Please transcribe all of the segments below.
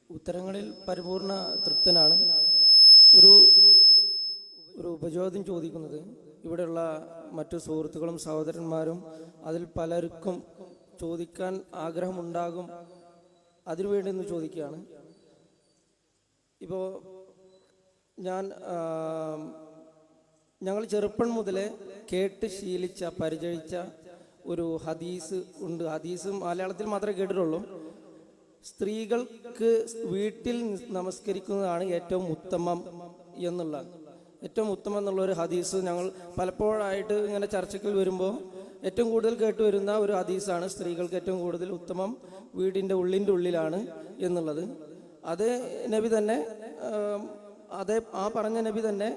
ഉത്തരങ്ങളിൽ പരിപൂർണ തൃപ്തനാണ്. ഒരു ഒരു ഉപചോദ്യം ചോദിക്കുന്നത്, ഇവിടെയുള്ള മറ്റു സുഹൃത്തുക്കളും സഹോദരന്മാരും അതിൽ പലർക്കും ചോദിക്കാൻ ആഗ്രഹമുണ്ടാകും, അതിനുവേണ്ടി ഒന്ന് ചോദിക്കുകയാണ്. ഇപ്പോൾ ഞങ്ങൾ ചെറുപ്പം മുതലേ കേട്ട് ശീലിച്ച പരിചയിച്ച ഒരു ഹദീസ് ഉണ്ട്. ഹദീസ് മലയാളത്തിൽ മാത്രമേ കേട്ടിട്ടുള്ളൂ. സ്ത്രീകൾക്ക് വീട്ടിൽ നമസ്കരിക്കുന്നതാണ് ഏറ്റവും ഉത്തമം എന്നുള്ളൊരു ഹദീസ് ഞങ്ങൾ പലപ്പോഴായിട്ട് ഇങ്ങനെ ചർച്ചകൾ വരുമ്പോൾ ഏറ്റവും കൂടുതൽ കേട്ടുവരുന്ന ഒരു ഹദീസാണ്. സ്ത്രീകൾക്ക് ഏറ്റവും കൂടുതൽ ഉത്തമം വീടിൻ്റെ ഉള്ളിലാണ് എന്നുള്ളത്. അത് നബി തന്നെ പറഞ്ഞ നബി തന്നെ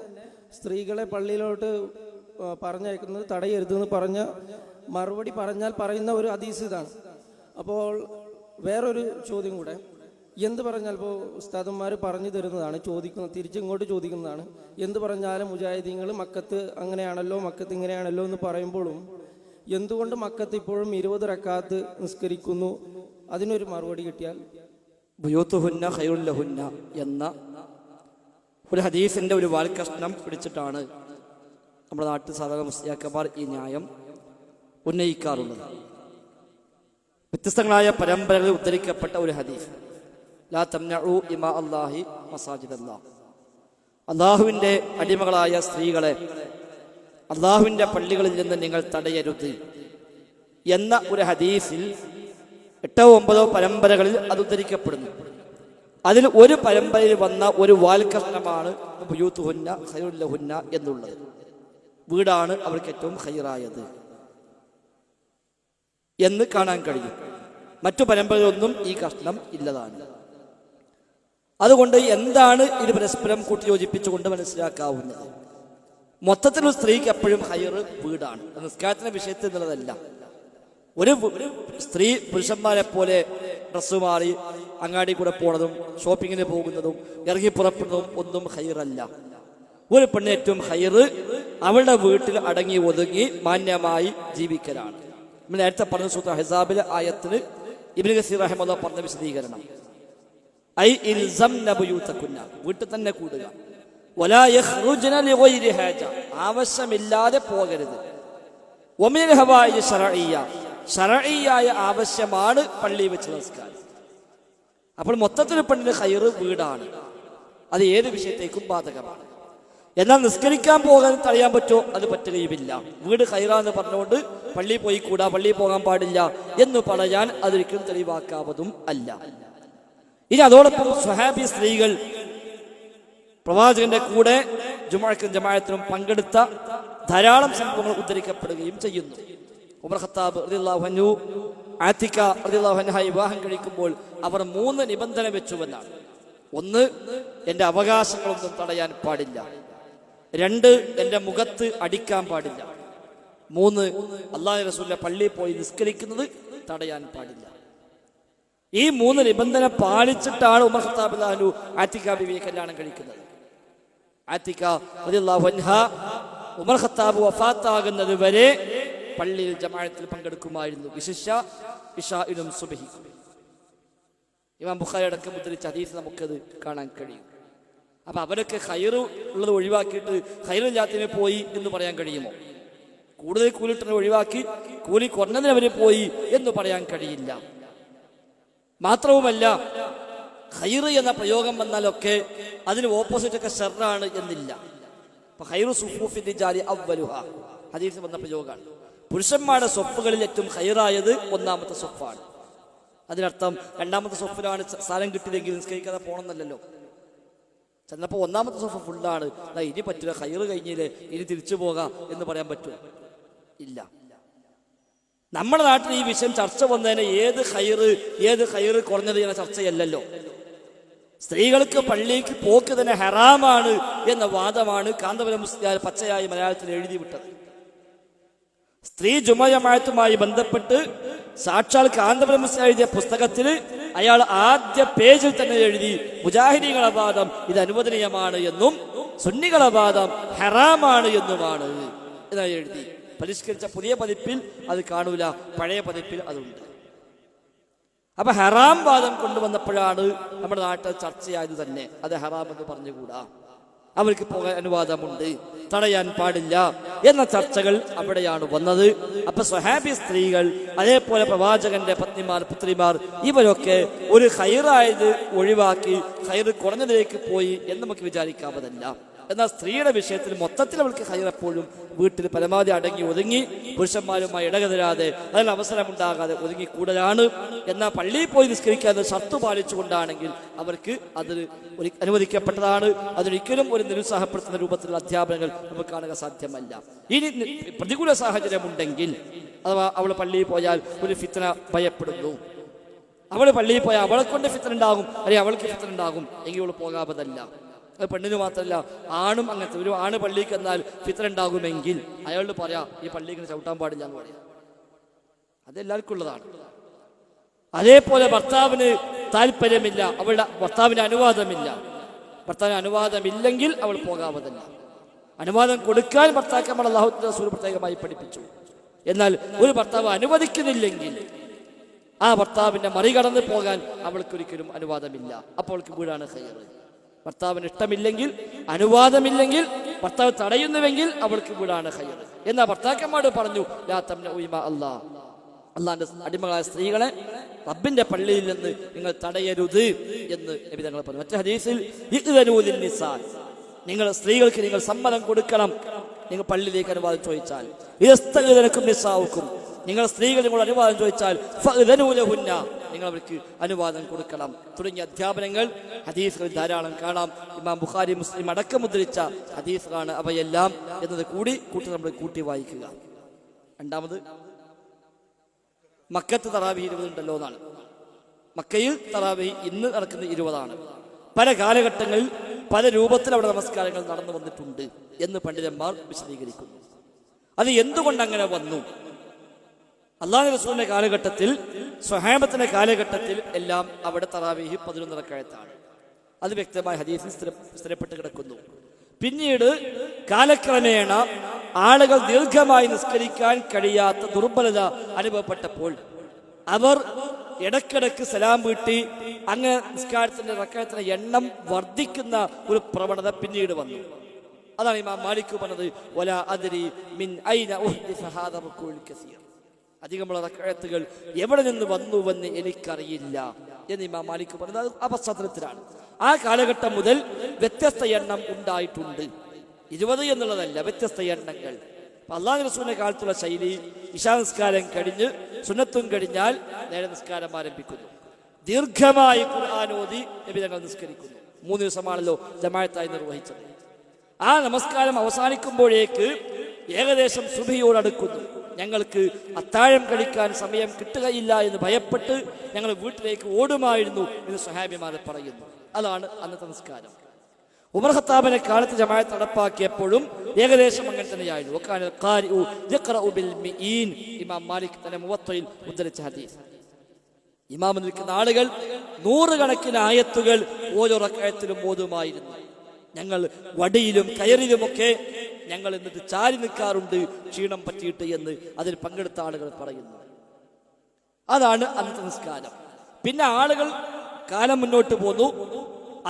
സ്ത്രീകളെ പള്ളിയിലോട്ട് പറഞ്ഞയക്കുന്നത് തടയരുതെന്ന് പറഞ്ഞ മറുപടി പറയുന്ന ഒരു ഹദീസ് ഇതാണ്. അപ്പോൾ വേറൊരു ചോദ്യം കൂടെ, എന്ത് പറഞ്ഞാൽ ഇപ്പോൾ ഉസ്താദന്മാർ പറഞ്ഞു തരുന്നതാണ്, തിരിച്ചിങ്ങോട്ട് ചോദിക്കുന്നതാണ്. എന്ത് പറഞ്ഞാലും മുജാഹിദീങ്ങൾ മക്കത്ത് അങ്ങനെയാണല്ലോ, മക്കത്ത് ഇങ്ങനെയാണല്ലോ എന്ന് പറയുമ്പോഴും എന്തുകൊണ്ട് മക്കത്ത് ഇപ്പോഴും 20 റക്അത്ത് നിസ്കരിക്കുന്നു? അതിനൊരു മറുപടി കിട്ടിയാൽ. ബുയൂത്തുഹുന്ന ഖൈറുൽ ലഹുന്ന എന്ന ഒരു ഹദീസിന്റെ ഒരു വാൽക്കഷ്ണം പിടിച്ചിട്ടാണ് നമ്മുടെ നാട്ടിൽ സാധാരണ മുസ്ലിയാക്കന്മാർ ഈ ന്യായം ഉന്നയിക്കാറുള്ളത്. വ്യത്യസ്തങ്ങളായ പരമ്പരകളിൽ ഉദ്ധരിക്കപ്പെട്ട ഒരു ഹദീസ്, ലാ തംനഉ ഇമാ അല്ലാഹി മസാജിദല്ലാഹ്, അള്ളാഹുവിൻ്റെ അടിമകളായ സ്ത്രീകളെ അള്ളാഹുവിൻ്റെ പള്ളികളിൽ നിന്ന് നിങ്ങൾ തടയരുത് എന്ന ഒരു ഹദീസിൽ 8-9 പരമ്പരകളിൽ അത് ഉദ്ധരിക്കപ്പെടുന്നു. അതിൽ ഒരു പരമ്പരയിൽ വന്ന ഒരു വാൽക്കഷ്ണമാണ് ബുയൂത്തുഹുന്ന ഖൈറുൽ ലഹുന്ന എന്നുള്ളത്. വീടാണ് അവർക്ക് ഏറ്റവും ഖൈറായത് എന്ന് കാണാൻ കഴിയും. മറ്റു പരമ്പരകളൊന്നും ഈ കഷ്ണം ഇല്ലതാണ്. അതുകൊണ്ട് എന്താണ് ഇത് പരസ്പരം കൂട്ടിയോജിപ്പിച്ചുകൊണ്ട് മനസ്സിലാക്കാവുന്നത്? മൊത്തത്തിൽ ഒരു സ്ത്രീക്ക് എപ്പോഴും ഖൈറ് വീടാണ്. നിസ്കാരത്തിന്റെ വിഷയത്തിൽ എന്നുള്ളതല്ല. ഒരു സ്ത്രീ പുരുഷന്മാരെ പോലെ ഡ്രസ്സ് മാറി അങ്ങാടി കൂടെ പോണതും ഷോപ്പിങ്ങിന് പോകുന്നതും ഇറങ്ങി പുറപ്പെടുന്നതും ഒന്നും ഖൈറല്ല. ഒരു പെണ്ണ് ഏറ്റവും ഖൈറ് അവളുടെ വീട്ടിൽ അടങ്ങി ഒതുങ്ങി മാന്യമായി ജീവിക്കലാണ്. നമ്മൾ നേരത്തെ പറഞ്ഞ സൂറത്തുൽ അഹ്സാബിലെ ആയത്തിന് ഇബ്നു കസീർ റഹിമഹുല്ലാഹ് പറഞ്ഞ വിശദീകരണം, ഐ ഇൽസംന ബുയൂതകുന്ന, വീട്ടിൽ തന്നെ കൂടുക, വലാ യഖ്റുജ്ന ലിഗൈരി ഹാജ, ആവശ്യമില്ലാതെ പോകരുത്, വമിനൽ ഹവായിജ് ശർഇയ്യ, ശർഇയ്യായ ആവശ്യമാണ് പള്ളി വെച്ച് നമസ്കാരം. അപ്പോൾ മൊത്തത്തിൽ പെണ്ണിന് ഖൈറ് വീടാണ്. അത് ഏത് വിഷയത്തേക്കും ബാധകമാണ്. എന്നാൽ നിസ്കരിക്കാൻ പോകാൻ തടയാൻ പറ്റുമോ? അത് പറ്റുകയുമില്ല. വീട് ഖൈറാന്ന് പറഞ്ഞുകൊണ്ട് പള്ളിയിൽ പോയി കൂടാ, പള്ളിയിൽ പോകാൻ പാടില്ല എന്ന് പറയാൻ അതൊരിക്കലും തെളിവാക്കാവതും അല്ല. ഇനി അതോടൊപ്പം സ്വഹാബി സ്ത്രീകൾ പ്രവാചകന്റെ കൂടെ ജുമുഅക്കും ജമാഅത്തിനും പങ്കെടുത്ത ധാരാളം സംഭവങ്ങൾ ഉദ്ധരിക്കപ്പെടുകയും ചെയ്യുന്നു. ഉമർ ഖത്താബ് റളിയല്ലാഹു അൻഹു ആതിക റളിയല്ലാഹു അൻഹ വിവാഹം കഴിക്കുമ്പോൾ അവർ 3 നിബന്ധന വെച്ചുവെന്നാണ്. 1, എൻ്റെ അവകാശങ്ങളൊന്നും തടയാൻ പാടില്ല. 2, എൻ്റെ മുഖത്ത് അടിക്കാൻ പാടില്ല. 3, അല്ലാഹു റസൂലിന്റെ പള്ളിയിൽ പോയി നിസ്കരിക്കുന്നത് തടയാൻ പാടില്ല. ഈ 3 നിബന്ധന പാലിച്ചിട്ടാണ് ഉമർ ഖത്താബ് റളിയല്ലാഹു അൻഹു ആതിക ബിവിയെ കല്യാണം കഴിക്കുന്നത്. ആതിക റളിയല്ലാഹു അൻഹ ഉമർ ഖത്താബ് വഫാത്താകുന്നത് വരെ പള്ളിയിൽ ജമാഅത്തിൽ പങ്കെടുക്കുമായിരുന്നു, വിശിഷ്യ ഇശാഇനും സുബ്ഹി. ഇമാം ബുഖാരി അടക്കം ഉദ്ധരിച്ച ഹദീസ് നമുക്കത് കാണാൻ കഴിയും. അപ്പൊ അവരൊക്കെ ഖൈറ് ഉള്ളത് ഒഴിവാക്കിയിട്ട് ഖൈറില്ലാത്തതിനെ പോയി എന്ന് പറയാൻ കഴിയുമോ? കൂടുതൽ കൂലിട്ടനെ ഒഴിവാക്കി കൂലി കുറഞ്ഞതിന് അവര് പോയി എന്ന് പറയാൻ കഴിയില്ല. മാത്രവുമല്ല, ഖൈറ് എന്ന പ്രയോഗം വന്നാലൊക്കെ അതിന് ഓപ്പോസിറ്റ് ഒക്കെ ഷർറാണ് എന്നില്ല. ഖൈറു സുഫൂഫി റിജാലി അവ്വലുഹാ ഹദീസിൽ വന്ന പ്രയോഗമാണ്. പുരുഷന്മാരുടെ സ്വഫുകളിൽ ഏറ്റവും ഖൈറായത് 1ാമത്തെ സ്വഫാണ്. അതിനർത്ഥം 2ാമത്തെ സ്വഫിലാണ് സ്ഥലം കിട്ടിയതെങ്കിൽ നിസ്കരിക്കാതെ പോകണമെന്നല്ലോ. ചെന്നപ്പോൾ 1ാമത്തെ സ്വഫ് ഫുള്ളാണ്, ഇനി പറ്റില്ല, ഖൈറ് കഴിഞ്ഞില്ലേ, ഇനി തിരിച്ചു പോകാം എന്ന് പറയാൻ പറ്റുമോ? ഇല്ല. നമ്മുടെ നാട്ടിൽ ഈ വിഷയം ചർച്ച വന്നതിന് ഏത് ഖൈറ് കുറഞ്ഞത് എന്ന ചർച്ചയല്ലല്ലോ. സ്ത്രീകൾക്ക് പള്ളിക്ക് പോക്ക് തന്നെ ഹറാമാണ് എന്ന വാദമാണ് കാന്തപുരം മുസ്ലിയാർ പച്ചയായി മലയാളത്തിൽ എഴുതി വിട്ടത്. സ്ത്രീ ജുമഅത്തുമായി ബന്ധപ്പെട്ട് സാക്ഷാൽ കാന്തപുരം മുസ്ലിയാർ എഴുതിയ പുസ്തകത്തിൽ അയാൾ ആദ്യ പേജിൽ തന്നെ എഴുതി, മുജാഹിദീങ്ങളെ വാദം ഇത് അനുവദനീയമാണ് എന്നും സുന്നികളെ വാദം ഹറാമാണ് എന്നുമാണ് എന്നാണ് എഴുതി. പരിഷ്കരിച്ച പുതിയ പതിപ്പിൽ അത് കാണൂല, പഴയ പതിപ്പിൽ അതുണ്ട്. അപ്പൊ ഹറാം വാദം കൊണ്ടുവന്നപ്പോഴാണ് നമ്മുടെ നാട്ടിൽ ചർച്ചയായത് തന്നെ അത് ഹറാം എന്ന് പറഞ്ഞുകൂടാ, അവർക്ക് പോകാൻ അനുവാദമുണ്ട്, തടയാൻ പാടില്ല എന്ന ചർച്ചകൾ അവിടെയാണ് വന്നത്. അപ്പൊ സ്വഹാബി സ്ത്രീകൾ, അതേപോലെ പ്രവാചകന്റെ പത്നിമാർ, പുത്രിമാർ, ഇവരൊക്കെ ഒരു ഖൈറായത് ഒഴിവാക്കി ഖൈർ കുറഞ്ഞതിലേക്ക് പോയി എന്ന് നമുക്ക് വിചാരിക്കാവതല്ല. എന്നാൽ സ്ത്രീയുടെ വിഷയത്തിൽ മൊത്തത്തിൽ അവൾക്ക് ഖൈർ എപ്പോഴും വീട്ടിൽ പരമാവധി അടങ്ങി ഒതുങ്ങി പുരുഷന്മാരുമായി ഇടകതരാതെ അതിന് അവസരമുണ്ടാകാതെ ഒതുങ്ങിക്കൂടലാണ്. എന്നാൽ പള്ളിയിൽ പോയി നിസ്കരിക്കാതെ ഷർത്ത് പാലിച്ചുകൊണ്ടാണെങ്കിൽ അവർക്ക് അത് അനുവദിക്കപ്പെട്ടതാണ്. അതിനൊരിക്കലും ഒരു നിരുത്സാഹപ്പെടുത്തുന്ന രൂപത്തിലുള്ള അധ്യാപനങ്ങൾ നമുക്ക് കാണുക സാധ്യമല്ല. ഇനി പ്രതികൂല സാഹചര്യമുണ്ടെങ്കിൽ, അഥവാ അവൾ പള്ളിയിൽ പോയാൽ ഒരു ഫിത്ന ഭയപ്പെടുന്നു, അവൾ പള്ളിയിൽ പോയാൽ അവളെ കൊണ്ട് ഫിത്ന ഉണ്ടാകും, അല്ലെങ്കിൽ അവൾക്ക് ഫിത്ന ഉണ്ടാകും, എങ്കിൽ അവൾ പോകാവതല്ല. അത് പെണ്ണിന് മാത്രമല്ല, ആണും അങ്ങനത്തെ. ഒരു ആണ് പള്ളിക്ക് എന്നാൽ ഫിത്ന ഉണ്ടാകുമെങ്കിൽ അയാളോട് പറയാം ഈ പള്ളിക്ക് ചവിട്ടാൻ പാടില്ല എന്ന് പറയാം. അതെല്ലാവർക്കും ഉള്ളതാണ്. അതേപോലെ ഭർത്താവിന് താല്പര്യമില്ല, അവളുടെ ഭർത്താവിന് അനുവാദമില്ല, ഭർത്താവിന് അനുവാദമില്ലെങ്കിൽ അവൾ പോകാവതല്ല. അനുവാദം കൊടുക്കാൻ ഭർത്താക്കന്മാർ അല്ലാഹുവിന്റെ റസൂൽ പ്രത്യേകമായി പഠിപ്പിച്ചു. എന്നാൽ ഒരു ഭർത്താവ് അനുവദിക്കുന്നില്ലെങ്കിൽ ആ ഭർത്താവിന്റെ മറികടന്ന് പോകാൻ അവൾക്കൊരിക്കലും അനുവാദമില്ല. അപ്പോൾ അവൾക്ക് വീടാണ് ഖൈർ. ഭർത്താവിന് ഇഷ്ടമില്ലെങ്കിൽ, അനുവാദമില്ലെങ്കിൽ, ഭർത്താവ് തടയുന്നുവെങ്കിൽ അവൾക്ക് വീടാണ് ഖൈർ. എന്നാൽ ഭർത്താക്കന്മാരോട് പറഞ്ഞു, ലാ തംനഉ ഇമാ അല്ലാഹ്, അള്ളാന്റെ അടിമകളായ സ്ത്രീകളെ റബ്ബിന്റെ പള്ളിയിൽ നിന്ന് നിങ്ങൾ തടയരുത് എന്ന് നബി തങ്ങൾ പറഞ്ഞു. മറ്റേ ഹദീസിൽ ഇഖ്ദനൂ ലിന്നിസാ, നിങ്ങൾ സ്ത്രീകൾക്ക് നിങ്ങൾ സമ്മതം കൊടുക്കണം. നിങ്ങൾ പള്ളിയിലേക്ക് അനുവാദം ചോദിച്ചാൽ, ഇസ്തഗ്ദനകും നിസാഉക്കും, നിങ്ങൾ സ്ത്രീകൾ നിങ്ങൾ അനുവാദം ചോദിച്ചാൽ ഫഅ്ദനൂ ലഹുന്ന, നിങ്ങൾ അവർക്ക് അനുവാദം കൊടുക്കണം തുടങ്ങിയ അധ്യാപനങ്ങൾ ഹദീസുകളിൽ ധാരാളം കാണാം. ഇമാം ബുഖാരി, മുസ്ലിം അടക്കം മുദ്രിച്ച ഹദീസുകളാണ് അവയെല്ലാം എന്നത് കൂടി നമ്മൾ കൂട്ടി വായിക്കുക. രണ്ടാമത്, മക്കത്ത് തറാവീഹ് 20 ഉണ്ടല്ലോ എന്നാണ്. മക്കയിൽ തറാവീഹ് ഇന്ന് നടക്കുന്ന 20 പല കാലഘട്ടങ്ങളിൽ പല രൂപത്തിൽ അവിടെ നമസ്കാരങ്ങൾ നടന്നു വന്നിട്ടുണ്ട് എന്ന് പണ്ഡിതന്മാർ വിശദീകരിക്കുന്നു. അത് എന്തുകൊണ്ട് അങ്ങനെ വന്നു? അല്ലാഹു റസൂലിന്റെ കാലഘട്ടത്തിൽ, സ്വഹാബത്തിന്റെ കാലഘട്ടത്തിൽ എല്ലാം അവിടെ തറാവീഹ് 11 റക്അത്താണ്. അത് വ്യക്തമായ ഹദീസിൽ സ്ഥിരപ്പെട്ട് കിടക്കുന്നു. പിന്നീട് കാലക്രമേണ ആളുകൾ ദീർഘമായി നിസ്കരിക്കാൻ കഴിയാത്ത ദുർബലത അനുഭവപ്പെട്ടപ്പോൾ അവർ ഇടക്കിടക്ക് സലാം വീട്ടി അങ്ങനെ നിസ്കാരത്തിന്റെ റക്അത്തിന്റെ എണ്ണം വർദ്ധിക്കുന്ന ഒരു പ്രവണത പിന്നീട് വന്നു. അതാണ് ഇമാം മാലിക് പറഞ്ഞത്, വലാ അദ്രി മിൻ ഐന ഉഹ്ദിസ ഹാദാ റുകൂഉൽ കസീർ, അധികമുള്ള റക്അത്തുകൾ എവിടെ നിന്ന് വന്നുവെന്ന് എനിക്കറിയില്ല എന്ന് ഇമാം മാലിക് പറഞ്ഞത് ആ പശ്ചാത്തലത്തിലാണ്. ആ കാലഘട്ടം മുതൽ വ്യത്യസ്ത എണ്ണം ഉണ്ടായിട്ടുണ്ട്. 20 എന്നുള്ളതല്ല, വ്യത്യസ്ത എണ്ണങ്ങൾ. അല്ലാഹു റസൂലിന്റെ കാലത്തുള്ള ശൈലി, ഇശാ നിസ്കാരം കഴിഞ്ഞ് സുന്നത്തും കഴിഞ്ഞാൽ നേരെ നിസ്കാരം ആരംഭിക്കുന്നു. ദീർഘമായി ഖുർആൻ ഓതി നബി തങ്ങൾ നിസ്കരിക്കുന്നു. 3 ദിവസമാണല്ലോ ജമാഅത്തായി നിർവഹിച്ചത്. ആ നമസ്കാരം അവസാനിക്കുമ്പോഴേക്ക് ഏകദേശം സുബഹിയോടടുക്കുന്നു. ഞങ്ങൾക്ക് അത്താഴം കഴിക്കാൻ സമയം കിട്ടുകയില്ല എന്ന് ഭയപ്പെട്ട് ഞങ്ങൾ വീട്ടിലേക്ക് ഓടുമായിരുന്നു എന്ന് സ്വഹാബിമാരെ പറയുന്നു. അതാണ് അന്നത്തെ നിസ്കാരം. ഉമർ ഖത്താബിന്റെ കാലത്ത് ജമാഅത്ത് നടപ്പാക്കിയപ്പോഴും ഏകദേശം അങ്ങനെ തന്നെയായിരുന്നു. ഇമാം മാലിക് തന്നെ മുവത്തയിൽ ഉദ്ധരിച്ച ഹദീസ്. ഇമാം നിൽക്കുന്ന ആളുകൾ 100 കണക്കിന് ആയത്തുകൾ ഓരോ റക്അത്തിലും ഓതുമായിരുന്നു. ഞങ്ങൾ വടിയിലും കയറിലുമൊക്കെ ഞങ്ങൾ എന്നിട്ട് ചാരി നിൽക്കാറുണ്ട് ക്ഷീണം പറ്റിയിട്ട് എന്ന് അതിൽ പങ്കെടുത്ത ആളുകൾ പറയുന്നു. അതാണ് അന്നത്തെ നിസ്കാരം. പിന്നെ ആളുകൾ കാലം മുന്നോട്ട് പോന്നു.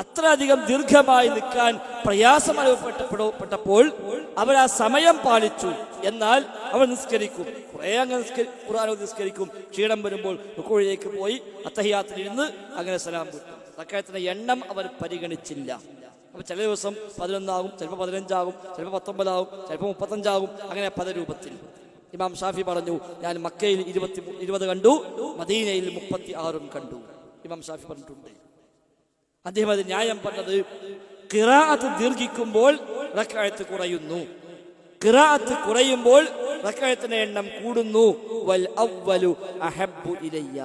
അത്രയധികം ദീർഘമായി നിൽക്കാൻ പ്രയാസം അനുഭവപ്പെട്ടപ്പോൾ അവർ ആ സമയം പാലിച്ചു. എന്നാൽ അവർ നിസ്കരിക്കും, കുറെ അങ്ങനെ ഖുർആൻ നിസ്കരിക്കും. ക്ഷീണം വരുമ്പോൾ റുകൂഇലേക്ക് പോയി അത്തഹിയാത്തിൽ ഇരുന്ന് അങ്ങനെ സലാം കിട്ടും. റക്അത്തിന്റെ എണ്ണം അവർ പരിഗണിച്ചില്ല. അപ്പൊ ചില ദിവസം 11 ആകും, ചിലപ്പോൾ 15 ആകും, ചിലപ്പോൾ 19 ആകും, ചിലപ്പോൾ 35 ആകും, അങ്ങനെ പല രൂപത്തിൽ. ഇമാം ഷാഫി പറഞ്ഞു, ഞാൻ മക്കയിൽ 20 കണ്ടു, മദീനയിൽ 36 കണ്ടു. ഇമാം ഷാഫി പറഞ്ഞിട്ടുണ്ട്. അദ്ദേഹം അത് ന്യായം പറഞ്ഞത്, ഖിറാഅത്ത് ദീർഘിക്കുമ്പോൾ റക്അത്ത് കുറയുന്നു, ഖിറാഅത്ത് കുറയുമ്പോൾ റക്അത്തിന്റെ എണ്ണം കൂടുന്നു. വൽ അവ്വലു അഹബ്ബു ഇലയ്യ,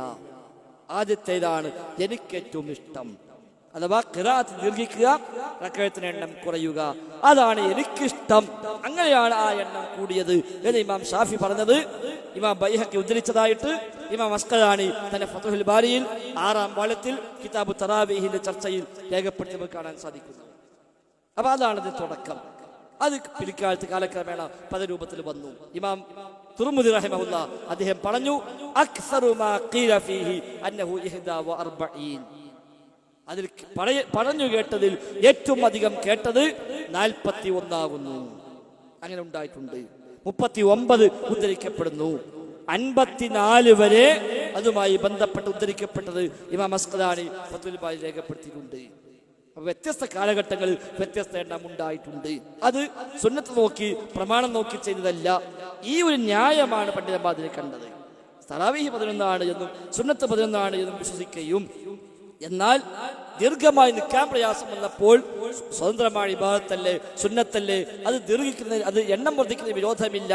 ആദ്യത്തേതാണ് എനിക്ക് ഏറ്റവും ഇഷ്ടം. അഥവാ ഖിറാഅത്ത് ദീർഘിക്കുക, റക്അത്തിന്റെ എണ്ണം കുറയുക, അതാണ് എനിക്കിഷ്ടം. അങ്ങനെയാണ് ആ എണ്ണം കൂടിയത് എന്ന് ഇമാം ഷാഫി പറഞ്ഞത് ഇമാം ബൈഹഖി ഉദ്ധരിച്ചതായിട്ട് ഇമാം അസ്ഖലാനി തന്റെ ഫത്ഹുൽ ബാരിയിൽ 6-ാം വാള്യത്തിൽ കിതാബ് തറാവീഹിന്റെ ചർച്ചയിൽ രേഖപ്പെടുത്തി കാണാൻ സാധിക്കുന്നു. അപ്പൊ അതാണ് തുടക്കം. അത് പിൽക്കാലത്ത് കാലക്രമേണ പല രൂപത്തിൽ വന്നു. ഇമാം തുർമുദി റഹിമഹുല്ലാ അദ്ദേഹം പറഞ്ഞു, അക്സറു മാ ഖീല ഫീഹി അന്നഹു 41. അതിൽ പറഞ്ഞു കേട്ടതിൽ ഏറ്റവും അധികം കേട്ടത് 41 ആകുന്നു. അങ്ങനെ ഉണ്ടായിട്ടുണ്ട്. 39 ഉദ്ധരിക്കപ്പെടുന്നു. 54 വരെ അതുമായി ബന്ധപ്പെട്ട് ഉദ്ധരിക്കപ്പെട്ടത് ഇമാം അസ്ഖലാനി ഫത്ഹുൽ ബാരി രേഖപ്പെടുത്തിയിട്ടുണ്ട്. വ്യത്യസ്ത കാലഘട്ടങ്ങളിൽ വ്യത്യസ്ത എണ്ണം ഉണ്ടായിട്ടുണ്ട്. അത് സുന്നത്ത് നോക്കി പ്രമാണം നോക്കി ചെയ്തതല്ല. ഈ ഒരു ന്യായമാണ് പണ്ഡിതന്മാർ കണ്ടത്. തറാവീഹ് 11 എന്നും സുന്നത്ത് 11 എന്നും വിശ്വസിക്കുകയും എന്നാൽ ദീർഘമായി നിൽക്കാൻ പ്രയാസം വന്നപ്പോൾ സ്വതന്ത്രമായ ഇബാദത്തല്ലേ, സുന്നത്തല്ലേ, അത് ദീർഘിക്കുന്നതിന്, അത് എണ്ണം വർദ്ധിക്കുന്നതിന് വിരോധമില്ല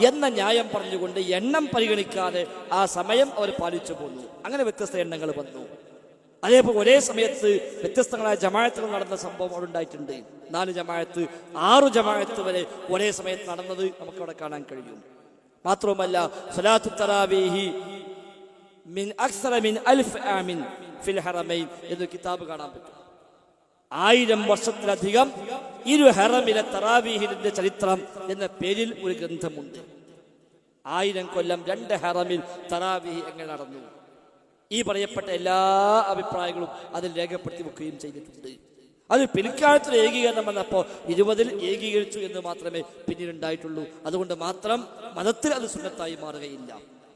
എന്ന ന്യായം പറഞ്ഞുകൊണ്ട് എണ്ണം പരിഗണിക്കാതെ ആ സമയം അവർ പാലിച്ചു പോന്നു. അങ്ങനെ വ്യത്യസ്ത എണ്ണങ്ങൾ വന്നു. അതേപോലെ ഒരേ സമയത്ത് വ്യത്യസ്തങ്ങളായ ജമാഅത്തുകൾ നടന്ന സംഭവം അവിടെ ഉണ്ടായിട്ടുണ്ട്. 4 ജമാഅത്ത് 6 ജമാഅത്ത് വരെ ഒരേ സമയത്ത് നടന്നത് നമുക്കവിടെ കാണാൻ കഴിയും. മാത്രവുമല്ല സ്വലാത്തു തറാവീഹി മിൻ അക്സറ മിൻ അൽഫ് ആമിൻ ഫിൽ ഹറമൈൻ എന്ന കിതാബ് കാണാൻ പറ്റും. 1000 വർഷത്തിലധികം ഇരു ഹറമിലെ തറാവീഹിന്റെ ചരിത്രം എന്ന പേരിൽ ഒരു ഗ്രന്ഥമുണ്ട്. 1000 കൊല്ലം 2 ഹറമിൽ തറാവീഹ് എങ്ങനെ നടന്നു, ഈ പറയപ്പെട്ട എല്ലാ അഭിപ്രായങ്ങളും അതിൽ രേഖപ്പെടുത്തി വെക്കുകയും ചെയ്തിട്ടുണ്ട്. അത് പിൽക്കാലത്തിൽ ഏകീകരണം വന്നപ്പോൾ 20 ഏകീകരിച്ചു എന്ന് മാത്രമേ പിന്നീട് ഉണ്ടായിട്ടുള്ളൂ. അതുകൊണ്ട് മാത്രം മതത്തിൽ അത് സുന്നത്തായി മാറുകയില്ല.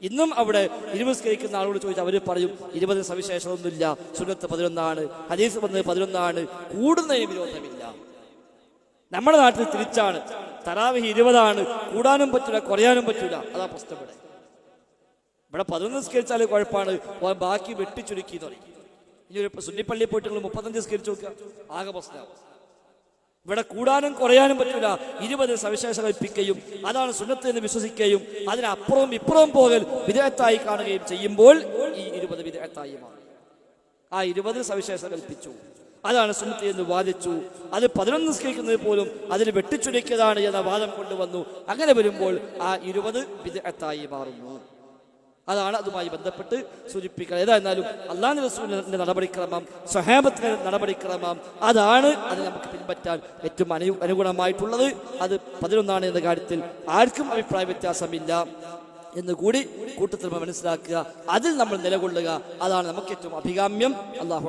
ഇന്നും അവിടെ 20 സ്കരിക്കുന്ന ആളോട് ചോദിച്ചാൽ അവർ പറയും 20 സവിശേഷമൊന്നുമില്ല, സുന്നത്ത് 11, ഹദീസ് വന്നത് 11, കൂടുന്നതിന് വിരോധമില്ല. നമ്മുടെ നാട്ടിൽ തിരിച്ചാണ്. തറാവീഹ് 20, കൂടാനും പറ്റൂല, കുറയാനും പറ്റൂല. അതാ പ്രശ്നം. ഇവിടെ 11 സ്കരിച്ചാൽ കുഴപ്പമാണ്, ബാക്കി വെട്ടിച്ചുരുക്കി എന്ന് പറയും. ഇനി ഒരു സുന്നിപ്പള്ളി പോയിട്ട് 35 സ്കരിച്ചു നോക്കുക, ആകെ പ്രശ്നമാവും. ഇവിടെ കൂടാനും കുറയാനും പറ്റൂല. 20 സവിശേഷ കൽപ്പിക്കുകയും അതാണ് സുന്നത്ത് എന്ന് വിശ്വസിക്കുകയും അതിനപ്പുറവും ഇപ്പുറവും പോകൽ വിദഅത്തായി കാണുകയും ചെയ്യുമ്പോൾ ഈ 20 വിദഅത്തായി മാറി. ആ 20 സവിശേഷ കൽപ്പിച്ചു, അതാണ് സുന്നത്ത് എന്ന് വാദിച്ചു. അത് 11 സ്കരിക്കുന്നത് പോലും അതിൽ വെട്ടിച്ചുരുക്കിയതാണ് എന്ന വാദം കൊണ്ടുവന്നു. അങ്ങനെ വരുമ്പോൾ ആ 20 വിദഅത്തായി മാറുന്നു. അതാണ് അതുമായി ബന്ധപ്പെട്ട് സൂചിപ്പിക്കുക. ഏതായിരുന്നാലും അല്ലാഹുവിന്റെ റസൂലിന്റെ നടപടിക്രമം, സ്വഹാബത്തിന്റെ നടപടിക്രമം, അതാണ് അത് നമുക്ക് പിൻപറ്റാൻ ഏറ്റവും അനുഗുണമായിട്ടുള്ളത്. അത് 11 എന്ന കാര്യത്തിൽ ആർക്കും അഭിപ്രായ വ്യത്യാസമില്ല എന്നുകൂടി കൂട്ടത്തിൽ മനസ്സിലാക്കുക. അതിൽ നമ്മൾ നിലകൊള്ളുക, അതാണ് നമുക്ക് ഏറ്റവും അഭികാമ്യം. അല്ലാഹു